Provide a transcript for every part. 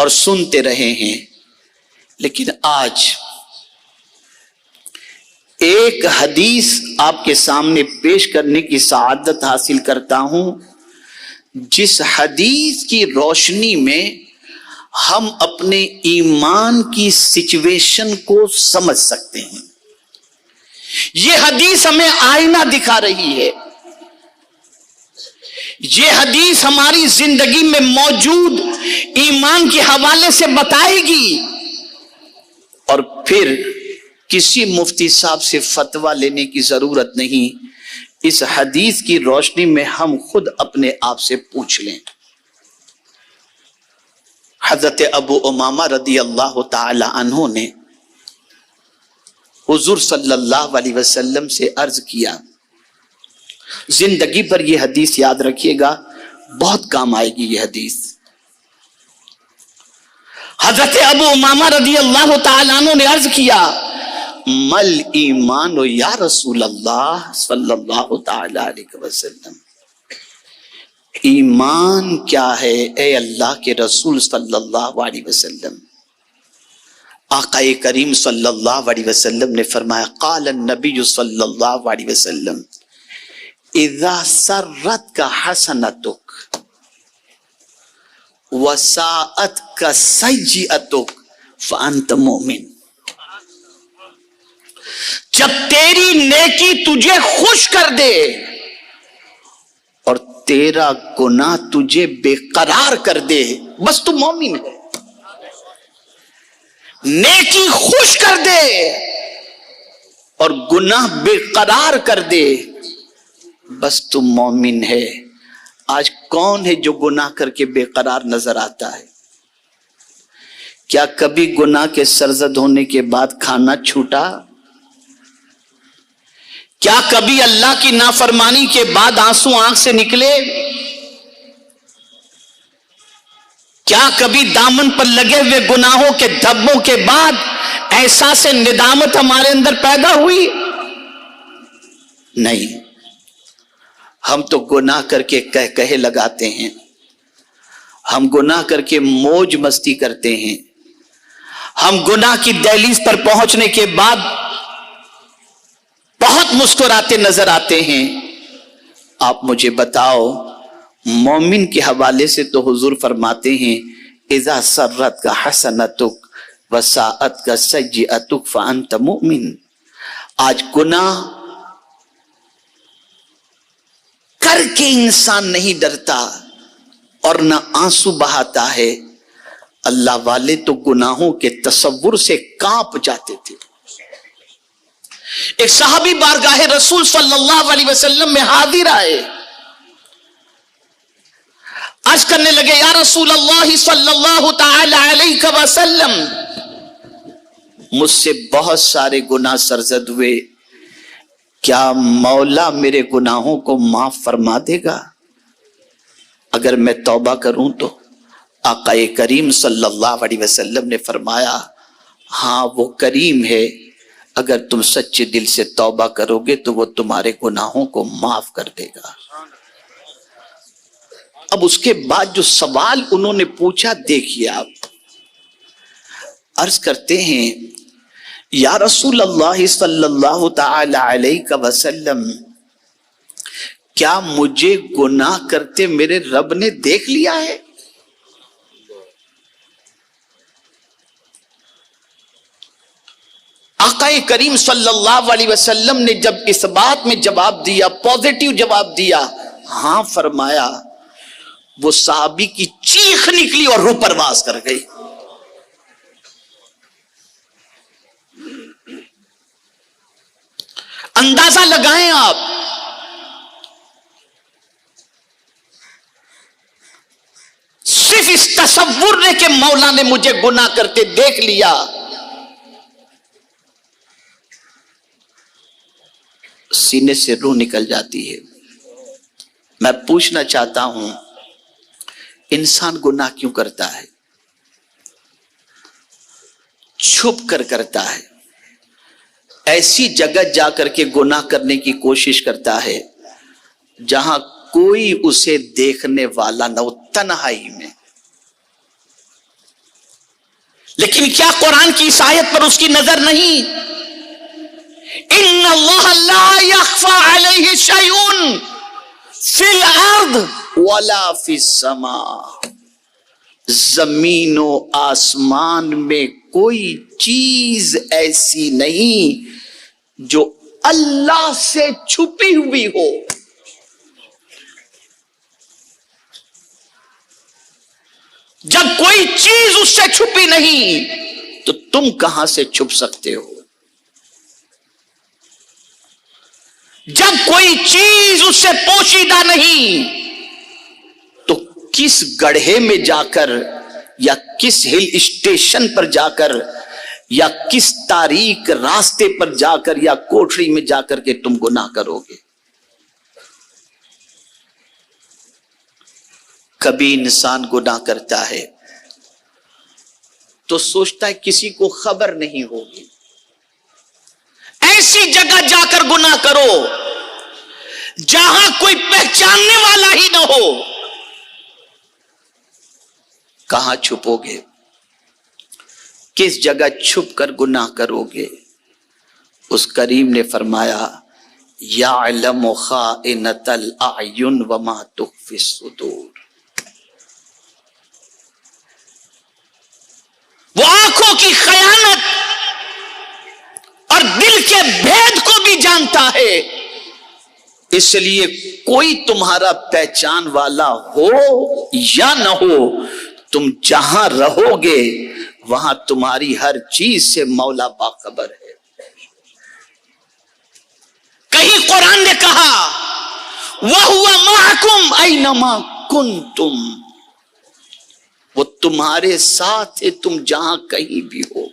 اور سنتے رہے ہیں، لیکن آج ایک حدیث آپ کے سامنے پیش کرنے کی سعادت حاصل کرتا ہوں، جس حدیث کی روشنی میں ہم اپنے ایمان کی سچویشن کو سمجھ سکتے ہیں۔ یہ حدیث ہمیں آئینہ دکھا رہی ہے، یہ حدیث ہماری زندگی میں موجود ایمان کے حوالے سے بتائے گی، اور پھر کسی مفتی صاحب سے فتویٰ لینے کی ضرورت نہیں، اس حدیث کی روشنی میں ہم خود اپنے آپ سے پوچھ لیں۔ حضرت ابو امامہ رضی اللہ تعالی عنہ نے حضور صلی اللہ علیہ وسلم سے عرض کیا، زندگی پر یہ حدیث یاد رکھیے گا، بہت کام آئے گی یہ حدیث۔ حضرت ابو امامہ رضی اللہ تعالی عنہ نے عرض کیا، مل ایمان یا رسول اللہ صلی اللہ تعالی علیہ وسلم، ایمان کیا ہے اے اللہ کے رسول صلی اللہ علیہ وسلم؟ آقا کریم صلی اللہ علیہ وسلم نے فرمایا، قال النبی صلی اللہ علیہ وسلم، اذا سرتک حسنتک وساءتک سیئتک فانت مؤمن۔ جب تیری نیکی تجھے خوش کر دے اور تیرا گناہ تجھے بے قرار کر دے، بس تو مومن ہے۔ نیکی خوش کر دے اور گناہ بے قرار کر دے، بس تو مومن ہے۔ آج کون ہے جو گناہ کر کے بے قرار نظر آتا ہے؟ کیا کبھی گناہ کے سرزد ہونے کے بعد کھانا چھوٹا؟ کیا کبھی اللہ کی نافرمانی کے بعد آنسو آنکھ سے نکلے؟ کیا کبھی دامن پر لگے ہوئے گناہوں کے دھبوں کے بعد احساس ندامت ہمارے اندر پیدا ہوئی؟ نہیں، ہم تو گناہ کر کے کہے لگاتے ہیں، ہم گناہ کر کے موج مستی کرتے ہیں، ہم گناہ کی دہلیز پر پہنچنے کے بعد بہت مسکراتے نظر آتے ہیں۔ آپ مجھے بتاؤ، مومن کے حوالے سے تو حضور فرماتے ہیں، اذا سرت کا حسنتک وساءت کا سیئتک فانت مؤمن۔ آج گناہ کر کے انسان نہیں ڈرتا اور نہ آنسو بہاتا ہے۔ اللہ والے تو گناہوں کے تصور سے کانپ جاتے تھے۔ ایک صحابی بارگاہ رسول صلی اللہ علیہ وسلم میں حاضر آئے، عرض کرنے لگے، یا رسول اللہ صلی اللہ تعالی علیہ وسلم، مجھ سے بہت سارے گناہ سرزد ہوئے، کیا مولا میرے گناہوں کو معاف فرما دے گا اگر میں توبہ کروں تو؟ آقا کریم صلی اللہ علیہ وسلم نے فرمایا، ہاں وہ کریم ہے، اگر تم سچے دل سے توبہ کرو گے تو وہ تمہارے گناہوں کو معاف کر دے گا۔ اب اس کے بعد جو سوال انہوں نے پوچھا دیکھیے آپ، عرض کرتے ہیں، یا رسول اللہ صلی اللہ تعالی علیہ وسلم، کیا مجھے گناہ کرتے میرے رب نے دیکھ لیا ہے؟ آقا کریم صلی اللہ علیہ وسلم نے جب اس بات میں جواب دیا، پوزیٹیو جواب دیا، ہاں فرمایا، وہ صحابی کی چیخ نکلی اور روح پرواز کر گئی۔ اندازہ لگائیں آپ، صرف اس تصور نے کہ مولا نے مجھے گناہ کرتے دیکھ لیا، سینے سے روح نکل جاتی ہے۔ میں پوچھنا چاہتا ہوں، انسان گناہ کیوں کرتا ہے؟ چھپ کر کرتا ہے، ایسی جگہ جا کر کے گناہ کرنے کی کوشش کرتا ہے جہاں کوئی اسے دیکھنے والا نہ ہو، تنہائی میں۔ لیکن کیا قرآن کی اس آیت پر اس کی نظر نہیں؟ ان اللہ لا یخفی علیہ شیء فی الارض ولا فی السماء، زمین و آسمان میں کوئی چیز ایسی نہیں جو اللہ سے چھپی ہوئی ہو۔ جب کوئی چیز اس سے چھپی نہیں تو تم کہاں سے چھپ سکتے ہو؟ جب کوئی چیز اس سے پوشیدہ نہیں تو کس گڑھے میں جا کر یا کس ہل اسٹیشن پر جا کر یا کس تاریک راستے پر جا کر یا کوٹھری میں جا کر کے تم گناہ کرو گے؟ کبھی انسان گناہ کرتا ہے تو سوچتا ہے کسی کو خبر نہیں ہوگی، ایسی جگہ جا کر گناہ کرو جہاں کوئی پہچاننے والا ہی نہ ہو۔ کہاں چھپو گے؟ کس جگہ چھپ کر گناہ کرو گے؟ اس کریم نے فرمایا یعلم خائنۃ الاعین وما تخفی الصدور، وہ آنکھوں کی خیانت اور دل کے بھید کو بھی جانتا ہے، اس لیے کوئی تمہارا پہچان والا ہو یا نہ ہو، تم جہاں رہو گے وہاں تمہاری ہر چیز سے مولا باخبر ہے۔ کہیں قرآن نے کہا وَهُوَ مَعَكُمْ أَيْنَمَا كُنْتُمْ، وہ تمہارے ساتھ ہے تم جہاں کہیں بھی ہو۔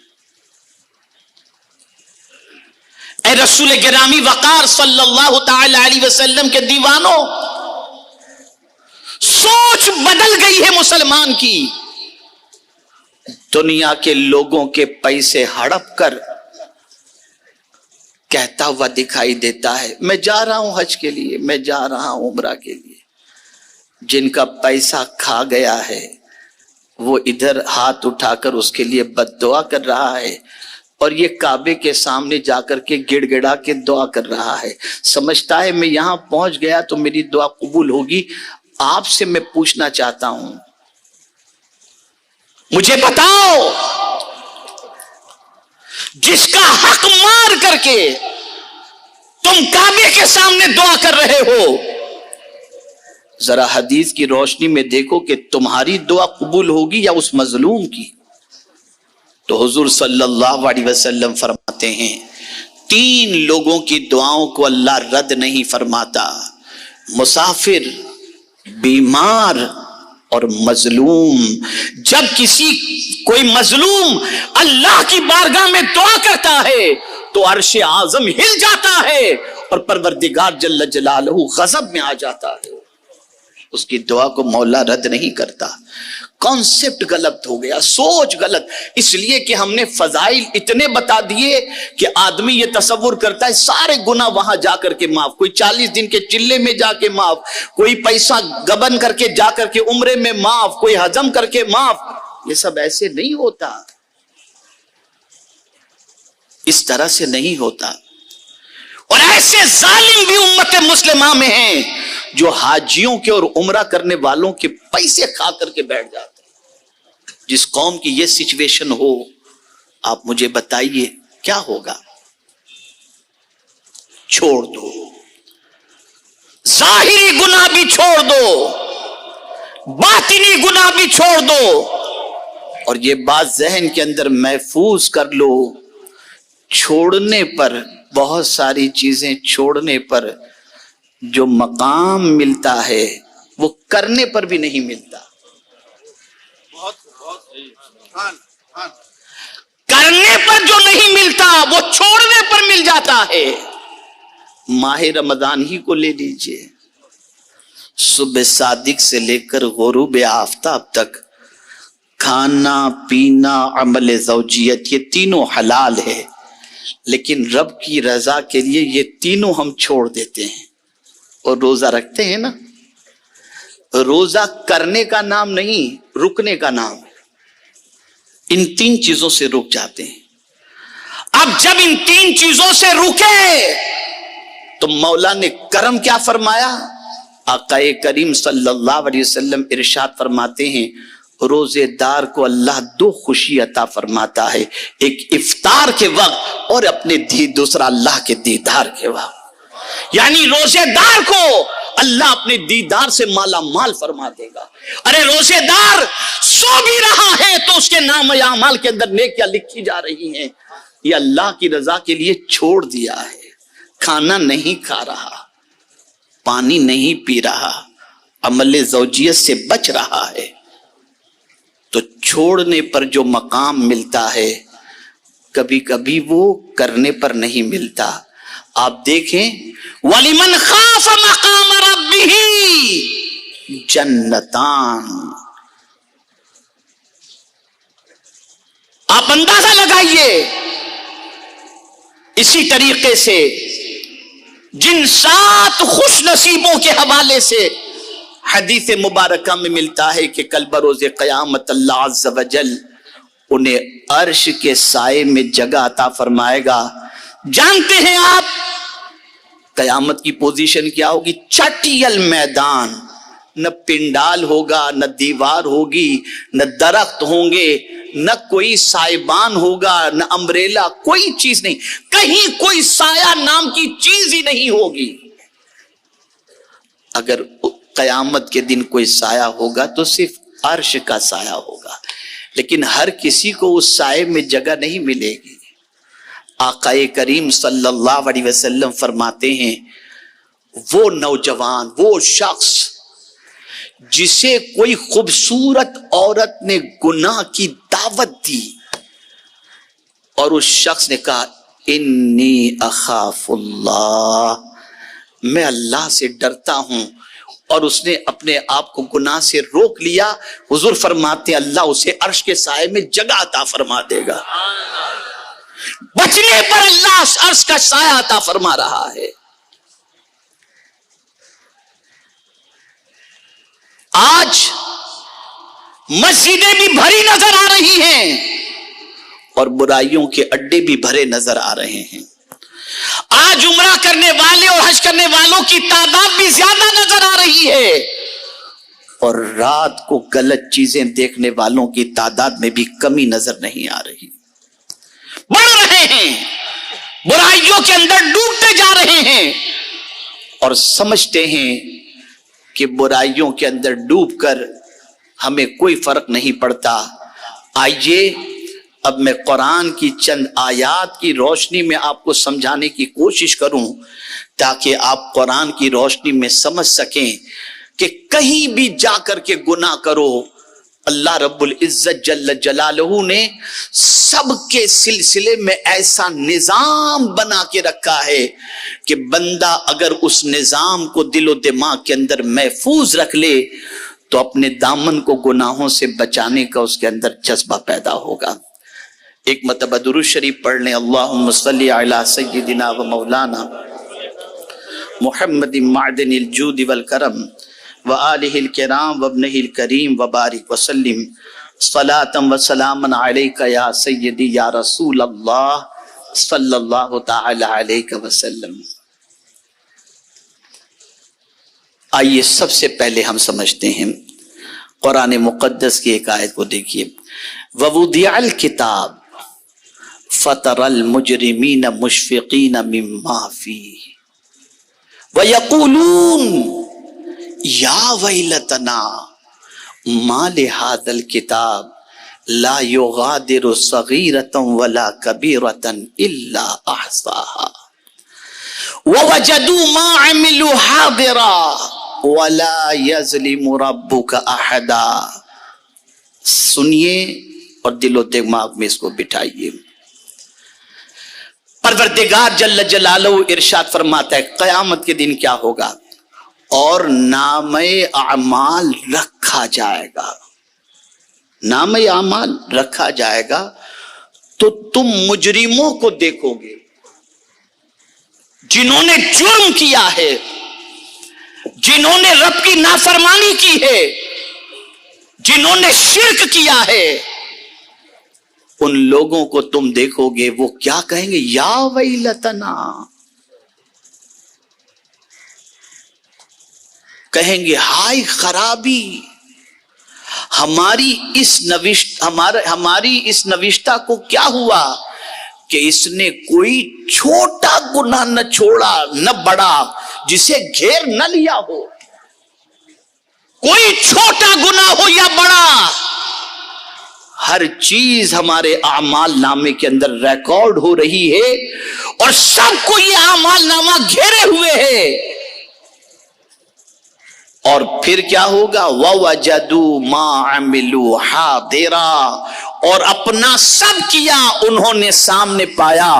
اے رسول گرامی وقار صلی اللہ تعالی علیہ وسلم کے دیوانوں، سوچ بدل گئی ہے مسلمان کی۔ دنیا کے لوگوں کے پیسے ہڑپ کر کہتا ہوا دکھائی دیتا ہے میں جا رہا ہوں حج کے لیے، میں جا رہا ہوں عمرہ کے لیے۔ جن کا پیسہ کھا گیا ہے وہ ادھر ہاتھ اٹھا کر اس کے لیے بد دعا کر رہا ہے، اور یہ کعبے کے سامنے جا کر کے گڑ گڑا کے دعا کر رہا ہے، سمجھتا ہے میں یہاں پہنچ گیا تو میری دعا قبول ہوگی۔ آپ سے میں پوچھنا چاہتا ہوں، مجھے بتاؤ جس کا حق مار کر کے تم کعبے کے سامنے دعا کر رہے ہو، ذرا حدیث کی روشنی میں دیکھو کہ تمہاری دعا قبول ہوگی یا اس مظلوم کی؟ تو حضور صلی اللہ علیہ وسلم فرماتے ہیں 3 لوگوں کی دعاؤں کو اللہ رد نہیں فرماتا، مسافر، بیمار اور مظلوم۔ جب کوئی مظلوم اللہ کی بارگاہ میں دعا کرتا ہے تو عرش اعظم ہل جاتا ہے اور پروردگار جل جلالہ غضب میں آ جاتا ہے، اس کی دعا کو مولا رد نہیں کرتا۔ کانسیپٹ غلط ہو گیا، سوچ غلط، اس لیے کہ ہم نے فضائل اتنے بتا دیے کہ آدمی یہ تصور کرتا ہے سارے گناہ وہاں جا کر کے معاف، کوئی 40 دن کے چلے میں جا کے معاف، کوئی پیسہ گبن کر کے جا کر کے عمرے میں معاف، کوئی ہضم کر کے معاف۔ یہ سب ایسے نہیں ہوتا، اس طرح سے نہیں ہوتا۔ اور ایسے ظالم بھی امت مسلمہ میں ہیں جو حاجیوں کے اور عمرہ کرنے والوں کے پیسے کھا کر کے بیٹھ جاتے ہیں۔ جس قوم کی یہ سچویشن ہو، آپ مجھے بتائیے کیا ہوگا؟ چھوڑ دو، ظاہری گناہ بھی چھوڑ دو، باطنی گناہ بھی چھوڑ دو، اور یہ بات ذہن کے اندر محفوظ کر لو، چھوڑنے پر، بہت ساری چیزیں چھوڑنے پر جو مقام ملتا ہے وہ کرنے پر بھی نہیں ملتا۔ کرنے پر جو نہیں ملتا وہ چھوڑنے پر مل جاتا ہے۔ ماہ رمضان ہی کو لے لیجئے، صبح صادق سے لے کر غروب آفتاب تک کھانا پینا عمل زوجیت یہ تینوں حلال ہے، لیکن رب کی رضا کے لیے یہ تینوں ہم چھوڑ دیتے ہیں اور روزہ رکھتے ہیں نا۔ روزہ کرنے کا نام نہیں، رکنے کا نام ہے۔ ان 3 چیزوں سے رک جاتے ہیں. اب جب ان 3 چیزوں سے رکے تو مولا نے کرم کیا فرمایا؟ آقا کریم صلی اللہ علیہ وسلم ارشاد فرماتے ہیں روزے دار کو اللہ 2 خوشی عطا فرماتا ہے، ایک افطار کے وقت اور اپنے دوسرا اللہ کے دیدار کے وقت. یعنی روزے دار کو اللہ اپنے دیدار سے مالا مال فرما دے گا. ارے روزے دار سو بھی رہا ہے تو اس کے نام اعمال کے اندر نیکیاں لکھی جا رہی ہیں. یہ اللہ کی رضا کے لیے چھوڑ دیا ہے، کھانا نہیں کھا رہا، پانی نہیں پی رہا، عمل زوجیت سے بچ رہا ہے، تو چھوڑنے پر جو مقام ملتا ہے کبھی کبھی وہ کرنے پر نہیں ملتا. آپ دیکھیں وَلِمَنْ خَافَ مَقَامَ رَبِّهِ جنتان. آپ اندازہ لگائیے اسی طریقے سے جن 7 خوش نصیبوں کے حوالے سے حدیث مبارکہ میں ملتا ہے کہ کل بروز قیامت اللہ عز و جل انہیں عرش کے سائے میں جگہ عطا فرمائے گا. جانتے ہیں آپ قیامت کی پوزیشن کیا ہوگی؟ چٹیل میدان، نہ پنڈال ہوگا، نہ دیوار ہوگی، نہ درخت ہوں گے، نہ کوئی سائبان ہوگا، نہ امبریلا، کوئی چیز نہیں، کہیں کوئی سایہ نام کی چیز ہی نہیں ہوگی. اگر قیامت کے دن کوئی سایہ ہوگا تو صرف عرش کا سایہ ہوگا، لیکن ہر کسی کو اس سائے میں جگہ نہیں ملے گی. آقا کریم صلی اللہ علیہ وسلم فرماتے ہیں وہ نوجوان، وہ شخص جسے کوئی خوبصورت عورت نے گناہ کی دعوت دی اور اس شخص نے کہا انی اخاف اللہ، میں اللہ سے ڈرتا ہوں، اور اس نے اپنے آپ کو گناہ سے روک لیا، حضور فرماتے ہیں اللہ اسے عرش کے سائے میں جگہ عطا فرما دے گا. بچنے پر اللہ عرش کا سایہ عطا فرما رہا ہے. آج مسجدیں بھی بھری نظر آ رہی ہیں اور برائیوں کے اڈے بھی بھرے نظر آ رہے ہیں. آج عمرہ کرنے والے اور حج کرنے والوں کی تعداد بھی زیادہ نظر آ رہی ہے اور رات کو غلط چیزیں دیکھنے والوں کی تعداد میں بھی کمی نظر نہیں آ رہی. بڑھ رہے ہیں، برائیوں کے اندر ڈوبتے جا رہے ہیں اور سمجھتے ہیں کہ برائیوں کے اندر ڈوب کر ہمیں کوئی فرق نہیں پڑتا. آئیے اب میں قرآن کی چند آیات کی روشنی میں آپ کو سمجھانے کی کوشش کروں تاکہ آپ قرآن کی روشنی میں سمجھ سکیں کہ کہیں بھی جا کر کے گناہ کرو، اللہ رب العزت جل جلالہ نے سب کے سلسلے میں ایسا نظام بنا کے رکھا ہے کہ بندہ اگر اس نظام کو دل و دماغ کے اندر محفوظ رکھ لے تو اپنے دامن کو گناہوں سے بچانے کا اس کے اندر جذبہ پیدا ہوگا. ایک مرتبہ درود شریف پڑھ لیں. اللہم صلی علی سیدنا و مولانا محمد معدن الجود والکرم وآلہ الکرام وابنہ الکریم وبارک وسلم صلاۃ و سلاما علیک یا سیدی یا رسول اللہ صلی اللہ تعالی علیہ وسلم. آئیے سب سے پہلے ہم سمجھتے ہیں قرآن مقدس کی ایک آیت کو دیکھیے. وَوُضِعَ الْكِتَابُ فَتَرَى الْمُجْرِمِينَ مُشْفِقِينَ مِمَّا فِيهِ وَيَقُولُونَ يَا وَيْلَتَنَا مَا لِهَذَا الْكِتَابِ لَا يُغَادِرُ صَغِيرَةً وَلَا كَبِيرَةً إِلَّا أَحْصَاهَا وَوَجَدُوا مَا عَمِلُوا حَاضِرًا وَلَا يَظْلِمُ رَبُّكَ أَحَدًا. سنیے اور دل و دماغ میں اس کو بٹھائیے. پروردگار جل جلالہ ارشاد فرماتا ہے قیامت کے دن کیا ہوگا؟ اور نام اعمال رکھا جائے گا. نام اعمال رکھا جائے گا تو تم مجرموں کو دیکھو گے جنہوں نے جرم کیا ہے، جنہوں نے رب کی نافرمانی کی ہے، جنہوں نے شرک کیا ہے. ان لوگوں کو تم دیکھو گے وہ کیا کہیں گے؟ یا ویلتنا، کہیں گے ہائے خرابی، ہماری اس نوشتہ کو کیا ہوا کہ اس نے کوئی چھوٹا گناہ نہ چھوڑا نہ بڑا جسے گھیر نہ لیا ہو، کوئی چھوٹا گناہ ہو یا بڑا، ہر چیز ہمارے اعمال نامے کے اندر ریکارڈ ہو رہی ہے اور سب کو یہ اعمال نامہ گھیرے ہوئے ہے۔ اور پھر کیا ہوگا؟ وَوَجَدُوا مَا عَمِلُوا حَاضِرًا، اور اپنا سب کیا انہوں نے سامنے پایا،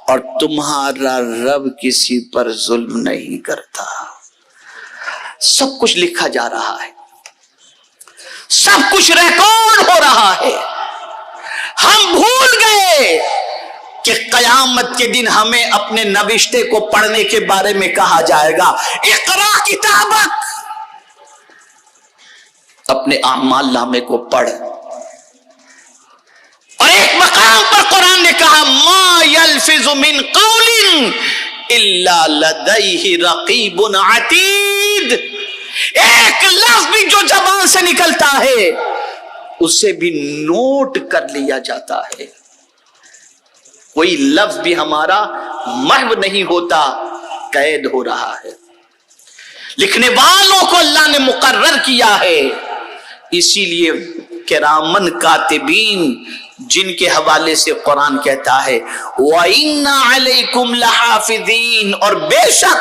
اور تمہارا رب کسی پر ظلم نہیں کرتا۔ سب کچھ لکھا جا رہا ہے، سب کچھ ریکارڈ ہو رہا ہے۔ ہم بھول گئے کہ قیامت کے دن ہمیں اپنے نوشتے کو پڑھنے کے بارے میں کہا جائے گا، اقرا کتابک، اپنے اعمال نامے کو پڑھ۔ اور ایک مقام پر قرآن نے کہا ما یلفظ من قول الا لدیہ رقیب عتید، ایک لفظ بھی جو زبان سے نکلتا ہے اسے بھی نوٹ کر لیا جاتا ہے، کوئی لفظ بھی ہمارا محو نہیں ہوتا، قید ہو رہا ہے۔ لکھنے والوں کو اللہ نے مقرر کیا ہے، اسی لیے کرامن کاتبین جن کے حوالے سے قرآن کہتا ہے وَإِنَّ عَلَيْكُمْ لَحَافِظِينَ، اور بے شک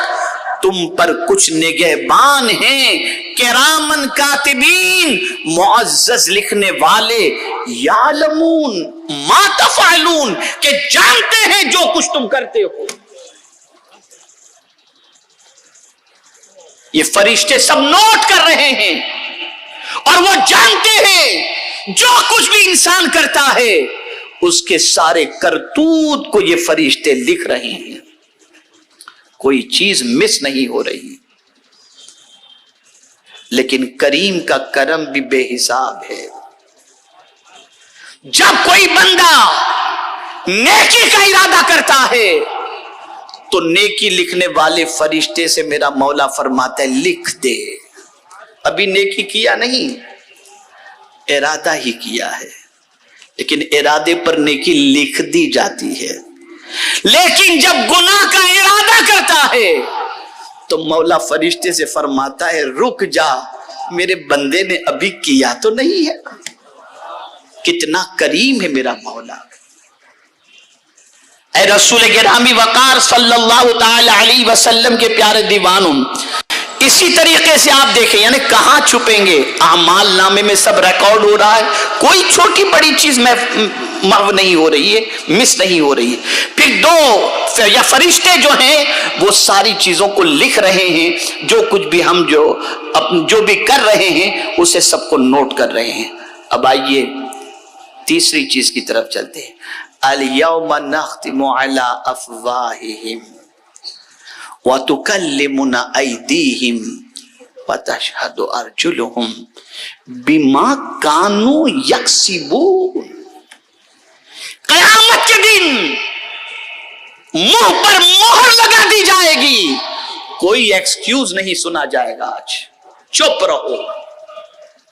تم پر کچھ نگہبان ہیں، کرامن کاتبین، معزز لکھنے والے، یعلمون ما تفعلون، کہ جانتے ہیں جو کچھ تم کرتے ہو۔ یہ فرشتے سب نوٹ کر رہے ہیں اور وہ جانتے ہیں جو کچھ بھی انسان کرتا ہے اس کے سارے کرتوت کو یہ فرشتے لکھ رہے ہیں، کوئی چیز مس نہیں ہو رہی۔ لیکن کریم کا کرم بھی بے حساب ہے، جب کوئی بندہ نیکی کا ارادہ کرتا ہے تو نیکی لکھنے والے فرشتے سے میرا مولا فرماتا ہے لکھ دے، ابھی نیکی کیا نہیں، ارادہ ہی کیا ہے، لیکن ارادے پر نیکی لکھ دی جاتی ہے۔ لیکن جب گناہ کا ارادہ کرتا ہے تو مولا فرشتے سے فرماتا ہے رک جا، میرے بندے نے ابھی کیا تو نہیں ہے۔ کتنا کریم ہے میرا مولا۔ اے رسول گرامی وقار صلی اللہ تعالی علیہ وسلم کے پیارے دیوانوں، اسی طریقے سے آپ دیکھیں، یعنی کہاں چھپیں گے؟ اعمال نامے میں سب ریکارڈ ہو رہا ہے، کوئی چھوٹی بڑی چیز محو نہیں ہو رہی ہے، مس نہیں ہو رہی ہے۔ پھر دو یا فرشتے جو ہیں وہ ساری چیزوں کو لکھ رہے ہیں، جو کچھ بھی ہم جو بھی کر رہے ہیں اسے سب کو نوٹ کر رہے ہیں۔ اب آئیے تیسری چیز کی طرف چلتے ہیں۔ اليوم نختم على افواہہم وتکلمنا ایدیہم وتشہد ارجلہم بما کانوا یکسبون۔ قیامت کے دن منہ پر مہر لگا دی جائے گی، کوئی ایکسکیوز نہیں سنا جائے گا۔ آج چپ رہو،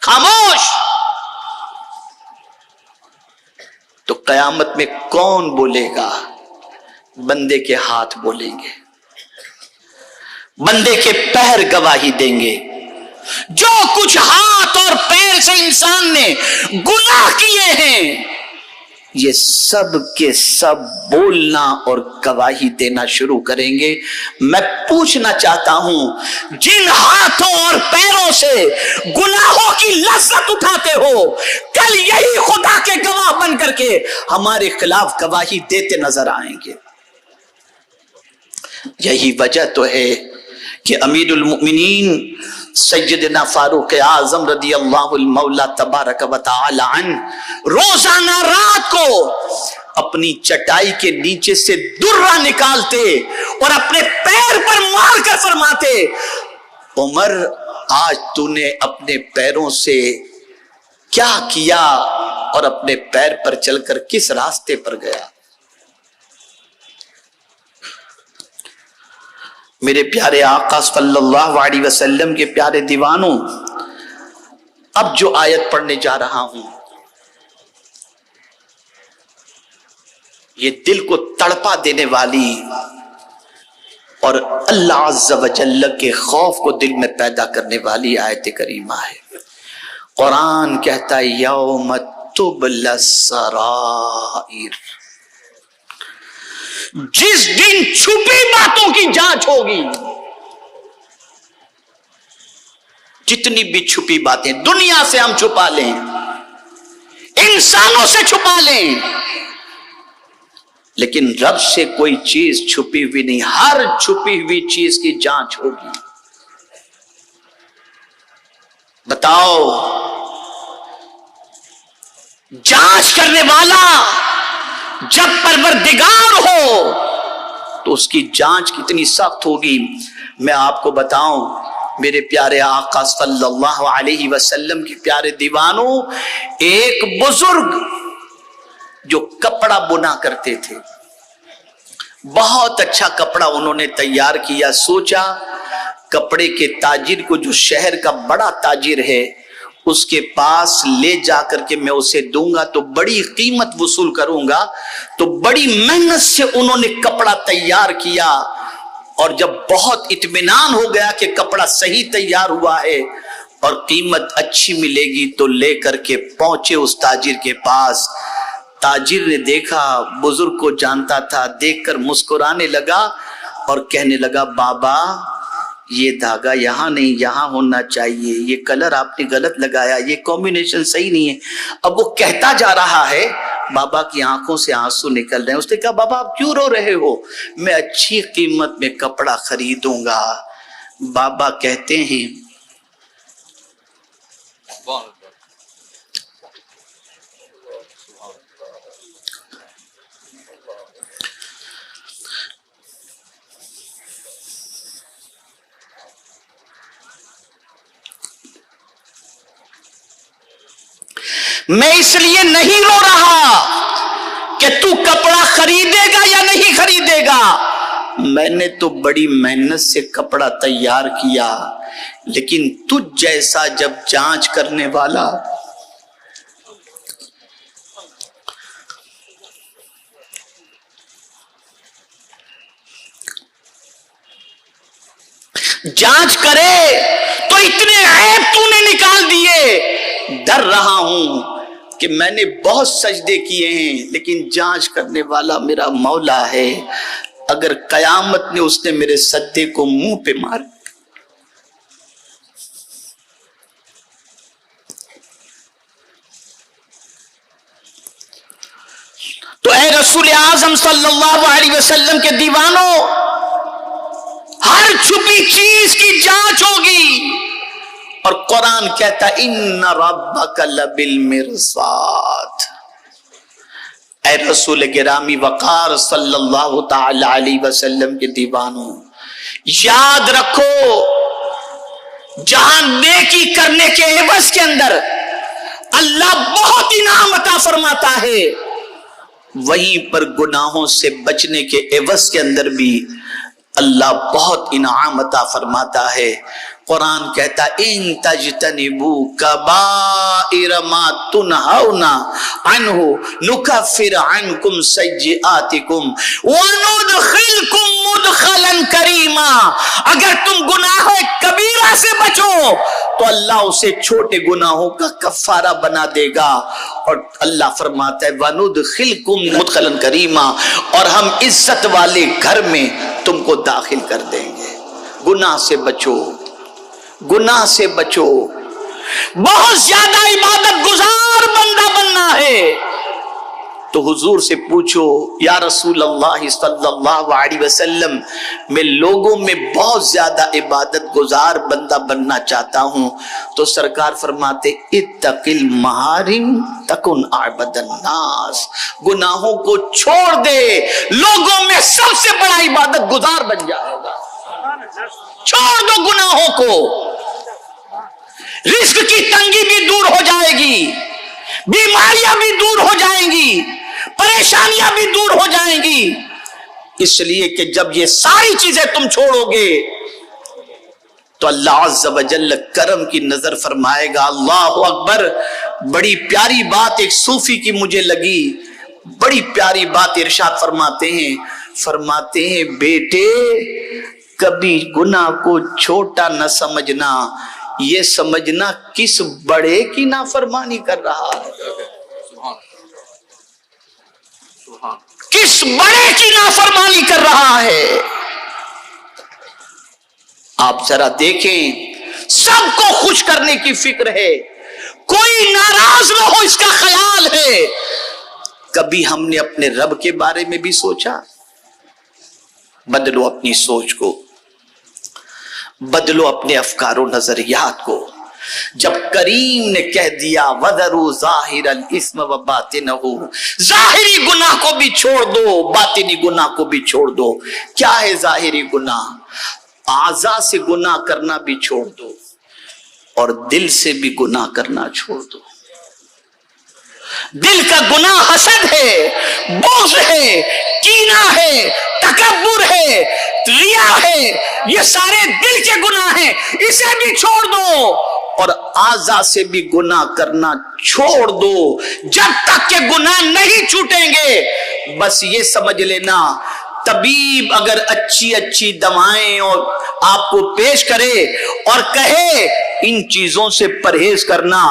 خاموش۔ تو قیامت میں کون بولے گا؟ بندے کے ہاتھ بولیں گے، بندے کے پیر گواہی دیں گے۔ جو کچھ ہاتھ اور پیر سے انسان نے گناہ کیے ہیں یہ سب کے سب بولنا اور گواہی دینا شروع کریں گے۔ میں پوچھنا چاہتا ہوں جن ہاتھوں اور پیروں سے گناہوں کی لذت اٹھاتے ہو، کل یہی خدا کے گواہ بن کر کے ہمارے خلاف گواہی دیتے نظر آئیں گے۔ یہی وجہ تو ہے کہ امیر المؤمنین سیدنا فاروق اعظم رضی اللہ المولا تبارک و تعالی عنہ روزانہ رات کو اپنی چٹائی کے نیچے سے درہ نکالتے اور اپنے پیر پر مار کر فرماتے عمر آج تو نے اپنے پیروں سے کیا کیا اور اپنے پیر پر چل کر کس راستے پر گیا. میرے پیارے آقا صلی اللہ علیہ وسلم کے پیارے دیوانوں، اب جو آیت پڑھنے جا رہا ہوں یہ دل کو تڑپا دینے والی اور اللہ عز و جل کے خوف کو دل میں پیدا کرنے والی آیت کریمہ ہے. قرآن کہتا ہے یوم تبلی السرائر، جس دن چھپی باتوں کی جانچ ہوگی. جتنی بھی چھپی باتیں دنیا سے ہم چھپا لیں، انسانوں سے چھپا لیں، لیکن رب سے کوئی چیز چھپی ہوئی نہیں. ہر چھپی ہوئی چیز کی جانچ ہوگی. بتاؤ، جانچ کرنے والا جب پروردگار ہو تو اس کی جانچ کتنی سخت ہوگی. میں آپ کو بتاؤں، میرے پیارے آقا صلی اللہ علیہ وسلم کے پیارے دیوانوں، ایک بزرگ جو کپڑا بنا کرتے تھے، بہت اچھا کپڑا انہوں نے تیار کیا. سوچا کپڑے کے تاجر کو، جو شہر کا بڑا تاجر ہے، اس کے پاس لے جا کر کے میں اسے دوں گا تو بڑی قیمت وصول کروں گا. تو بڑی محنت سے انہوں نے کپڑا تیار کیا، اور جب بہت اطمینان ہو گیا کہ کپڑا صحیح تیار ہوا ہے اور قیمت اچھی ملے گی، تو لے کر کے پہنچے اس تاجر کے پاس. تاجر نے دیکھا، بزرگ کو جانتا تھا، دیکھ کر مسکرانے لگا اور کہنے لگا بابا یہ دھاگا یہاں نہیں، یہاں ہونا چاہیے، یہ کلر آپ نے غلط لگایا، یہ کمبینیشن صحیح نہیں ہے. اب وہ کہتا جا رہا ہے، بابا کی آنکھوں سے آنسو نکل رہے ہیں. اس نے کہا بابا آپ کیوں رو رہے ہو؟ میں اچھی قیمت میں کپڑا خریدوں گا. بابا کہتے ہیں میں اس لیے نہیں رو رہا کہ تو کپڑا خریدے گا یا نہیں خریدے گا، میں نے تو بڑی محنت سے کپڑا تیار کیا، لیکن تجھ جیسا جب جانچ کرنے والا جانچ کرے تو اتنے عیب تو نے نکال دیے. ڈر رہا ہوں کہ میں نے بہت سجدے کیے ہیں، لیکن جانچ کرنے والا میرا مولا ہے. اگر قیامت نے اس نے میرے سجدے کو منہ پہ مار تو اے رسول اعظم صلی اللہ علیہ وسلم کے دیوانوں، ہر چھپی چیز کی جانچ ہوگی. اور قرآن کہتا ان ربک لبالمرصاد. اے رسول گرامی وقار صلی اللہ تعالی علیہ وسلم کے دیوانوں، یاد رکھو جہاں نیکی کرنے کے عوض کے اندر اللہ بہت انعام عطا فرماتا ہے، وہیں پر گناہوں سے بچنے کے عوض کے اندر بھی اللہ بہت انعام عطا فرماتا ہے. قرآن کہتا ان تجتنبوا کبائر ما تنہون عنہ نکفر عنکم سیئاتکم وندخلکم مدخلا کریما. اگر تم گناہ کبیرہ سے بچو تو اللہ اسے چھوٹے گناہوں کا کفارہ بنا دے گا. اور اللہ فرماتا ہے وندخلکم مدخلا کریما، اور ہم عزت والے گھر میں تم کو داخل کر دیں گے. گناہ سے بچو، گناہ سے بچو. بہت زیادہ عبادت گزار بندہ بننا ہے تو حضور سے پوچھو یا رسول اللہ صلی اللہ علیہ وسلم، میں لوگوں میں بہت زیادہ عبادت گزار بندہ بننا چاہتا ہوں. تو سرکار فرماتے اتق المحارم تکن اعبد الناس. گناہوں کو چھوڑ دے، لوگوں میں سب سے بڑا عبادت گزار بن جائے گا. چھوڑ دو گناہوں کو. رزق کی تنگی بھی دور ہو جائے گی، بیماریاں بھی دور ہو جائیں گی، پریشانیاں بھی دور ہو جائیں گی، اس لیے کہ جب یہ ساری چیزیں تم چھوڑو گے تو اللہ عز و جل کرم کی نظر فرمائے گا۔ اللہ اکبر۔ بڑی پیاری بات ایک صوفی کی مجھے لگی، بڑی پیاری بات ارشاد فرماتے ہیں بیٹے کبھی گناہ کو چھوٹا نہ سمجھنا، یہ سمجھنا کس بڑے کی نافرمانی کر رہا ہے، کس بڑے کی نافرمانی کر رہا ہے۔ آپ ذرا دیکھیں، سب کو خوش کرنے کی فکر ہے، کوئی ناراض نہ ہو اس کا خیال ہے۔ کبھی ہم نے اپنے رب کے بارے میں بھی سوچا؟ بدلو اپنی سوچ کو، بدلو اپنے افکار و نظریات کو۔ جب کریم نے کہہ دیا وَذَرُوا ظَاهِرَ الْإِثْمَ وَبَاطِنَهُ، ظاہری گناہ کو بھی چھوڑ دو، باطنی گناہ کو بھی چھوڑ دو۔ کیا ہے ظاہری گناہ؟ اعضاء سے گناہ کرنا بھی چھوڑ دو اور دل سے بھی گناہ کرنا چھوڑ دو۔ دل کا گناہ حسد ہے، بغض ہے، کینہ ہے، تکبر ہے، ریا ہے، یہ سارے دل کے گناہ ہیں، اسے بھی چھوڑ دو اور اعضاء سے بھی گناہ کرنا چھوڑ دو۔ جب تک کہ گناہ نہیں چھوٹیں گے بس یہ سمجھ لینا، طبیب اگر اچھی دوائیں اور آپ کو پیش کرے اور کہے ان چیزوں سے پرہیز کرنا،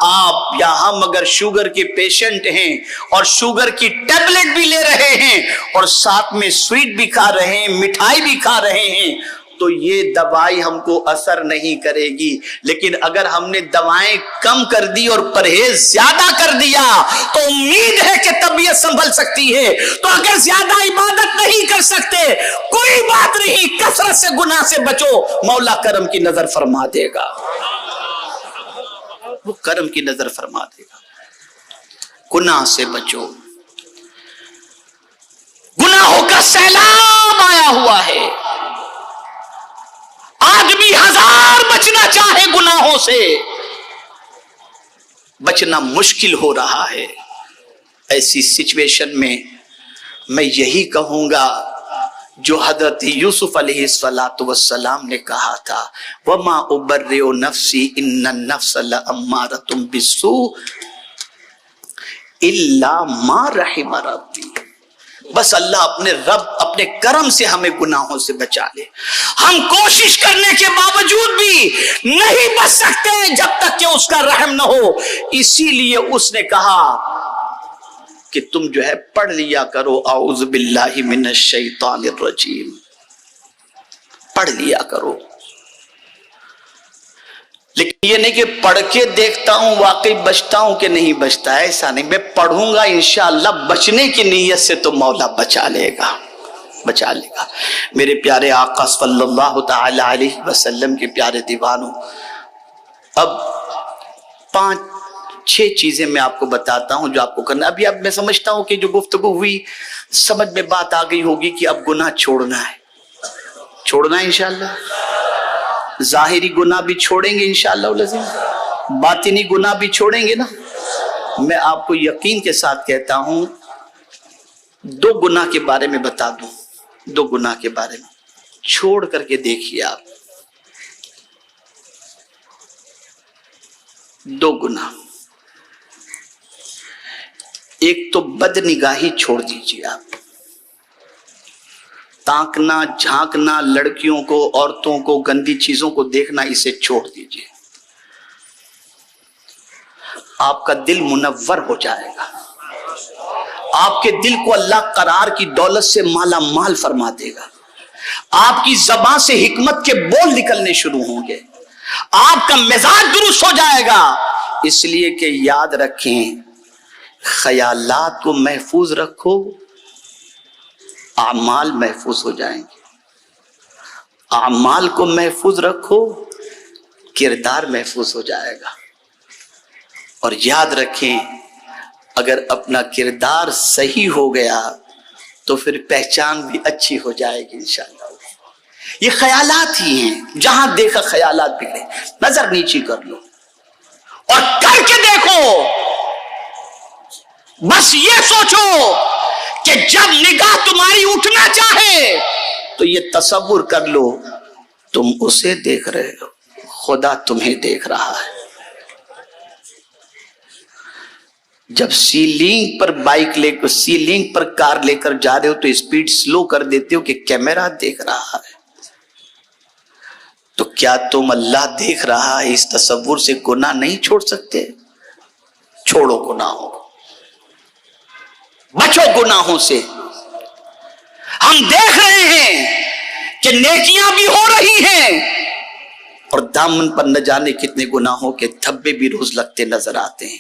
آپ یا ہم اگر شوگر کے پیشنٹ ہیں اور شوگر کی ٹیبلٹ بھی لے رہے ہیں اور ساتھ میں سویٹ بھی کھا رہے ہیں، مٹھائی بھی کھا رہے ہیں، تو یہ دوائی ہم کو اثر نہیں کرے گی۔ لیکن اگر ہم نے دوائیں کم کر دی اور پرہیز زیادہ کر دیا تو امید ہے کہ طبیعت سنبھل سکتی ہے۔ تو اگر زیادہ عبادت نہیں کر سکتے کوئی بات نہیں، کثرت سے گناہ سے بچو، مولا کرم کی نظر فرما دے گا، وہ کرم کی نظر فرما دے گا۔ گناہ سے بچو، گناہوں کا سیلاب آیا ہوا ہے، آدمی ہزار بچنا چاہے گناہوں سے، بچنا مشکل ہو رہا ہے۔ ایسی سچویشن میں میں یہی کہوں گا جو حضرت یوسف علیہ السلام نے کہا تھا، وَمَا أُبَرِّئُ نَفْسِي إِنَّ النَّفْسَ لَأَمَّارَةٌ بِالسُّوءِ إِلَّا مَا رَحِمَ رَبِّي۔ بس اللہ اپنے رب اپنے کرم سے ہمیں گناہوں سے بچا لے۔ ہم کوشش کرنے کے باوجود بھی نہیں بچ سکتے جب تک کہ اس کا رحم نہ ہو۔ اسی لیے اس نے کہا کہ تم جو ہے پڑھ لیا کرو اعوذ باللہ من الشیطان الرجیم، پڑھ لیا کرو۔ لیکن یہ نہیں کہ پڑھ کے دیکھتا ہوں واقعی بچتا ہوں کہ نہیں بچتا، ایسا نہیں، میں پڑھوں گا انشاءاللہ بچنے کی نیت سے تو مولا بچا لے گا، بچا لے گا۔ میرے پیارے آقا صلی اللہ تعالی علیہ وسلم کے پیارے دیوانوں، اب 5-6 چیزیں میں آپ کو بتاتا ہوں جو آپ کو کرنا۔ ابھی اب میں سمجھتا ہوں کہ جو گفتگو ہوئی سمجھ میں بات آ گئی ہوگی کہ اب گناہ چھوڑنا ہے، چھوڑنا ہے انشاءاللہ۔ ظاہری گناہ بھی چھوڑیں گے انشاءاللہ العظیم، باطنی گناہ بھی چھوڑیں گے نا۔ میں آپ کو یقین کے ساتھ کہتا ہوں 2 گناہ کے بارے میں بتا دوں، 2 گناہ کے بارے میں چھوڑ کر کے دیکھیے آپ۔ 2 گناہ، ایک تو بد نگاہی چھوڑ دیجیے آپ، تاکنا جھانکنا، لڑکیوں کو عورتوں کو گندی چیزوں کو دیکھنا، اسے چھوڑ دیجیے، آپ کا دل منور ہو جائے گا، آپ کے دل کو اللہ قرار کی دولت سے مالا مال فرما دے گا، آپ کی زبان سے حکمت کے بول نکلنے شروع ہوں گے، آپ کا مزاج درست ہو جائے گا۔ اس لیے کہ یاد رکھیں، خیالات کو محفوظ رکھو، اعمال محفوظ ہو جائیں گے، اعمال کو محفوظ رکھو، کردار محفوظ ہو جائے گا۔ اور یاد رکھیں اگر اپنا کردار صحیح ہو گیا تو پھر پہچان بھی اچھی ہو جائے گی انشاءاللہ۔ یہ خیالات ہی ہیں، جہاں دیکھا خیالات بگڑے، نظر نیچی کر لو، اور کر کے دیکھو. بس یہ سوچو کہ جب نگاہ تمہاری اٹھنا چاہے تو یہ تصور کر لو تم اسے دیکھ رہے ہو، خدا تمہیں دیکھ رہا ہے. جب سیلنگ پر بائک لے کر، سیلنگ پر کار لے کر جا رہے ہو تو اسپیڈ سلو کر دیتے ہو کہ کیمرہ دیکھ رہا ہے. تو کیا تم اللہ دیکھ رہا ہے اس تصور سے گناہ نہیں چھوڑ سکتے؟ چھوڑو گناہوں کو، بچو گناہوں سے. ہم دیکھ رہے ہیں کہ نیکیاں بھی ہو رہی ہیں اور دامن پر نہ جانے کتنے گناہوں کے دھبے بھی روز لگتے نظر آتے ہیں.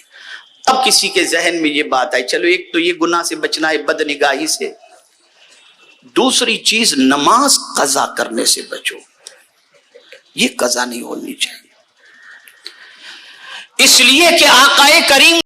اب کسی کے ذہن میں یہ بات آئی، چلو ایک تو یہ گناہ سے بچنا ہے بد نگاہی سے، دوسری چیز نماز قضا کرنے سے بچو. یہ قضا نہیں ہونی چاہیے، اس لیے کہ آقا کریم